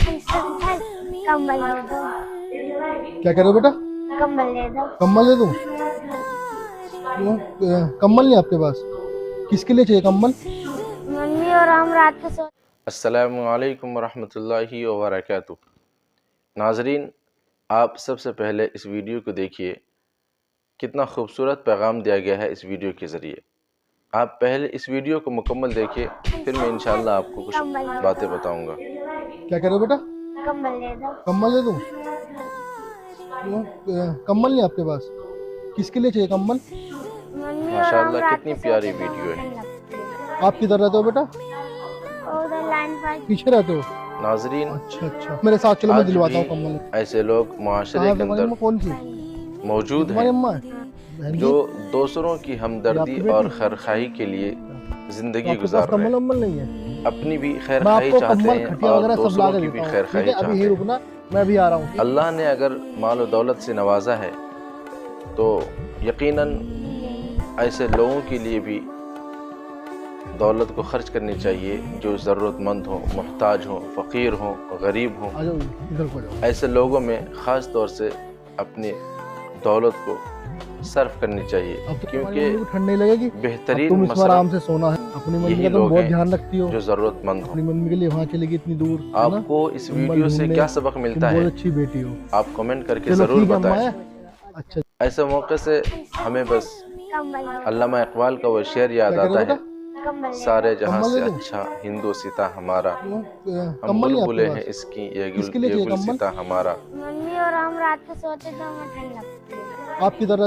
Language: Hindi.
कंबल दे दो। क्या कह रहे हो बेटा? कंबल दे दो। कम्बल दे दूं? कम्बल नहीं आपके पास? किसके लिए चाहिए कम्बल? मम्मी और हम रात को सो। अस्सलामु अलैकुम वरहमतुल्लाहि वबरकातुहू। नाजरीन, आप सबसे पहले इस वीडियो को देखिए, कितना खूबसूरत पैगाम दिया गया है इस वीडियो के ज़रिए। आप पहले इस वीडियो को मुकम्मल देखिए, फिर मैं इंशाअल्लाह आपको कुछ बातें बताऊंगा। क्या कह रहे हो बेटा? कंबल दे दो। कम्बल दे दूं? कम्बल नहीं आपके पास? किसके लिए चाहिए कम्बल? मम्मी और हम माशाअल्लाह रात कितनी को प्यारी सोते तो वीडियो है। ठंड लगती है। आप किधर रहते हो बेटा? उधर लाइन पर पीछे रहते हो? नाजरीन, अच्छा, मेरे साथ चलो, मैं आज दिलवाता हूँ भी कम्बल। ऐसे लोग माशरे कहाँ के तुम्हारी अंदर अम्मा? कौन सी? मौजूद तुम्हारी हैं अम्मा है? बहन जो जी, दूसरों की ये हमदर्दी आपकी और बेटी? खैरखाई के लिए तो ज़िंदगी आपके पास गुजार रहे कम्बल हैं। वम्बल नहीं है? अपनी भी मैं खैरखाई आपको चाहते कम्बल हैं खटिया और वगैरह सब ला दूसरों के की देता भी हूँ, ठीक खैरखाई है? अभी चाहते यही हैं। रुकना, मैं अभी आ रहा हूँ। अल्लाह ने अगर माल और दौलत से नवाजा है तो यकीनन ऐसे लोगों के लिए भी दौलत को खर्च करनी चाहिए जो ज़रूरतमंद हों, मुहताज हों, फ़कीर हों, गरीब हों। आ जाओ, इधर को जाओ। ऐसे लोगों में ख़ास तौर से अपनी दौलत को सर्फ करनी चाहिए, अब तो तुम्हारी क्योंकि मम्मी को ठंड नहीं लगेगी। अब बेहतरीन तुम इसमें आराम मसरफ से सोना है। अपनी मम्मी यही का तुम लोग बहुत हैं ध्यान रखती हो। जो ज़रूरतमंद अपनी हों। मम्मी के लिए वहाँ चलेगी इतनी दूर, है ना? आपको इस कम्बल वीडियो से ढूंढने। क्या सबक मिलता तुम है, बहुत अच्छी बेटी हो। आप कमेंट करके चलो ज़रूर ठीक है अम्मा बताएं। है। अच्छा, ऐसे मौके से हमें बस कंबल दे दो। अल्लामा इकबाल का वो शेर याद क्या कह रहे आता हो है, बेटा? कंबल दे सारे दो। जहां कम्बल से दे दूं? अच्छा हिंदू सिता हमारा, हम कम्बल नहीं बुलबुलें आपके हैं पास? इसकी किसके लिए ये चाहिए गुल कम्बल? सिता हमारा। मम्मी और हम रात को सोते तो हमें ठंड लगती है। आप किधर रहते हो?